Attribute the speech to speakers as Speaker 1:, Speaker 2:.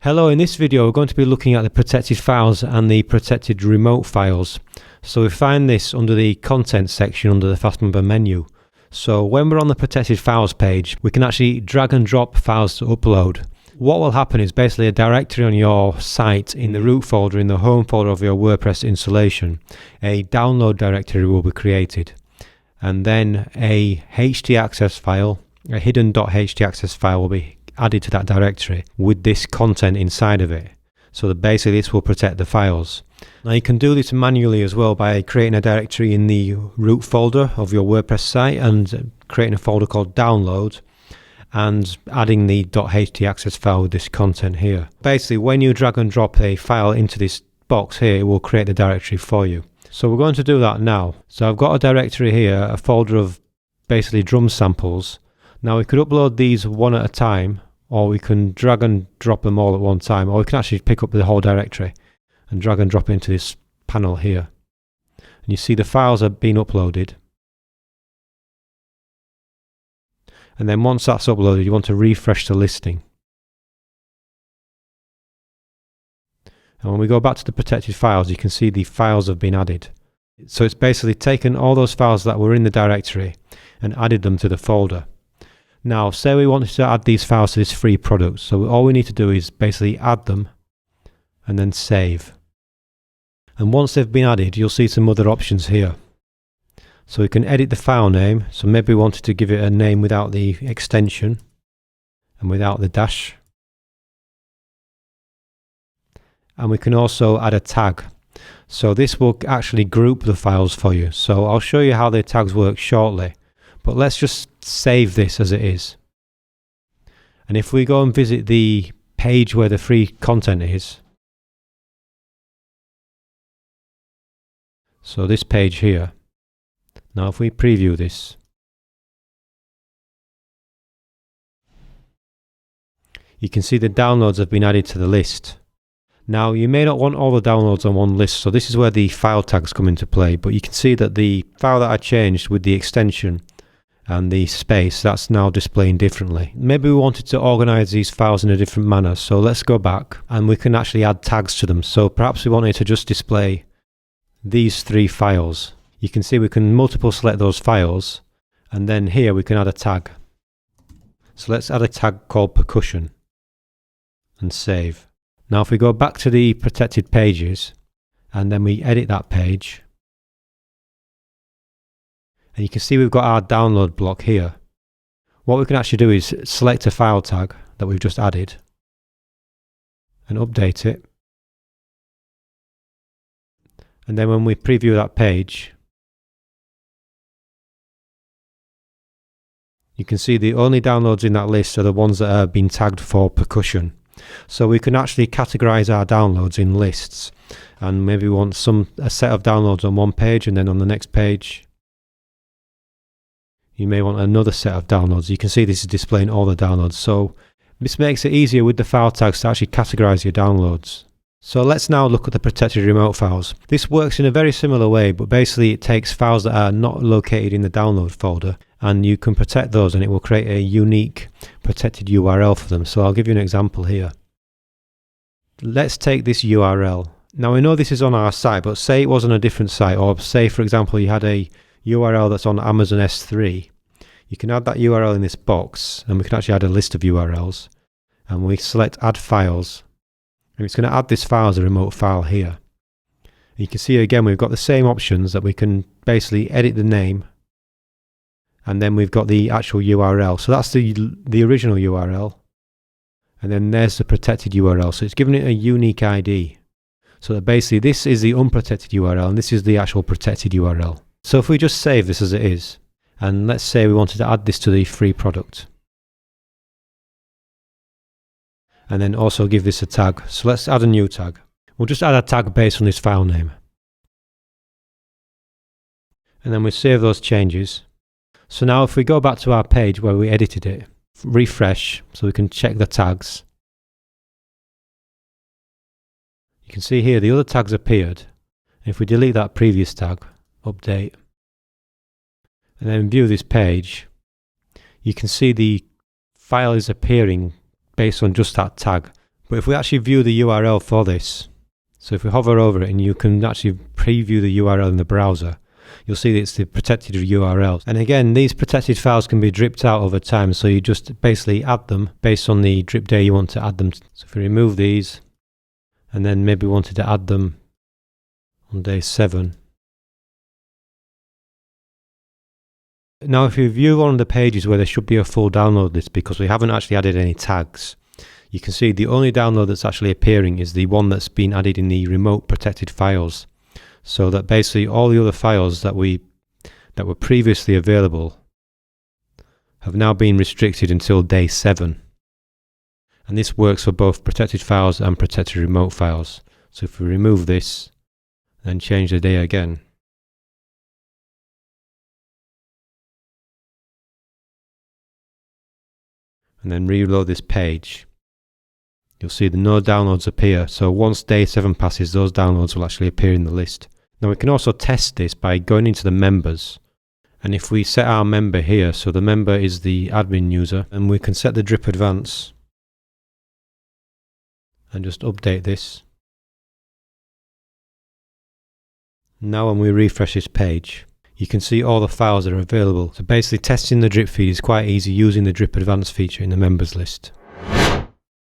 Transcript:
Speaker 1: Hello, in this video we're going to be looking at the protected files and the protected remote files. So we find this under the content section under the FastMember menu. So when we're on the protected files page, we can actually drag and drop files to upload. What will happen is basically a directory on your site in the root folder, in the home folder of your WordPress installation, a download directory will be created. And then a htaccess file, a hidden .htaccess file will be added to that directory with this content inside of it. So that basically this will protect the files. Now you can do this manually as well by creating a directory in the root folder of your WordPress site and creating a folder called download and adding the .htaccess file with this content here. Basically when you drag and drop a file into this box here, it will create the directory for you. So we're going to do that now. So I've got a directory here, a folder of basically drum samples. Now we could upload these one at a time, or we can drag and drop them all at one time, or we can actually pick up the whole directory and drag and drop it into this panel here. And you see the files are being uploaded. And then once that's uploaded, you want to refresh the listing. And when we go back to the protected files, you can see the files have been added. So it's basically taken all those files that were in the directory and added them to the folder. Now, say we wanted to add these files to this free product. So all we need to do is basically add them and then save. And once they've been added, you'll see some other options here. So we can edit the file name. So maybe we wanted to give it a name without the extension and without the dash. And we can also add a tag. So this will actually group the files for you. So I'll show you how the tags work shortly. But let's just save this as it is. And if we go and visit the page where the free content is, so this page here, now if we preview this, you can see the downloads have been added to the list. Now you may not want all the downloads on one list, so this is where the file tags come into play, but you can see that the file that I changed with the extension and the space, that's now displaying differently. Maybe we wanted to organize these files in a different manner, so let's go back and we can actually add tags to them. So perhaps we wanted to just display these three files. You can see we can multiple select those files, and then here we can add a tag. So let's add a tag called percussion and save. Now if we go back to the protected pages and then we edit that page, and you can see we've got our download block here. What we can actually do is select a file tag that we've just added and update it. And then when we preview that page, you can see the only downloads in that list are the ones that have been tagged for percussion. So we can actually categorize our downloads in lists, and maybe we want a set of downloads on one page, and then on the next page you may want another set of downloads. You can see this is displaying all the downloads. So this makes it easier with the file tags to actually categorize your downloads. So let's now look at the protected remote files. This works in a very similar way, but basically it takes files that are not located in the download folder, and you can protect those, and it will create a unique protected URL for them. So I'll give you an example here. Let's take this URL. Now we know this is on our site, but say it was on a different site, or say for example you had a URL that's on Amazon S3. You can add that URL in this box, and we can actually add a list of URLs, and we select add files, and it's going to add this file as a remote file here. And you can see again we've got the same options, that we can basically edit the name, and then we've got the actual URL. So that's the original URL, and then there's the protected URL. So it's giving it a unique ID. So that basically this is the unprotected URL and this is the actual protected URL. So if we just save this as it is, and let's say we wanted to add this to the free product, and then also give this a tag. So let's add a new tag. We'll just add a tag based on this file name. And then we save those changes. So now if we go back to our page where we edited it, refresh so we can check the tags. You can see here the other tags appeared. If we delete that previous tag, update, and then view this page, you can see the file is appearing based on just that tag, But if we actually view the URL for this, so if we hover over it and you can actually preview the URL in the browser, you'll see that it's the protected URL. And again, these protected files can be dripped out over time, so you just basically add them based on the drip day you want to add them to. So if we remove these, and then maybe wanted to add them on day 7. Now if you view one of the pages where there should be a full download list, because we haven't actually added any tags, you can see the only download that's actually appearing is the one that's been added in the remote protected files. So that basically all the other files that were previously available have now been restricted until day 7. And this works for both protected files and protected remote files. So if we remove this and change the day again, and then reload this page, you'll see the no downloads appear. So once day 7 passes, those downloads will actually appear in the list. Now we can also test this by going into the members, and if we set our member here, so the member is the admin user, and we can set the drip advance and just update this. Now when we refresh this page, you can see all the files that are available. So basically testing the drip feed is quite easy using the drip advance feature in the members list.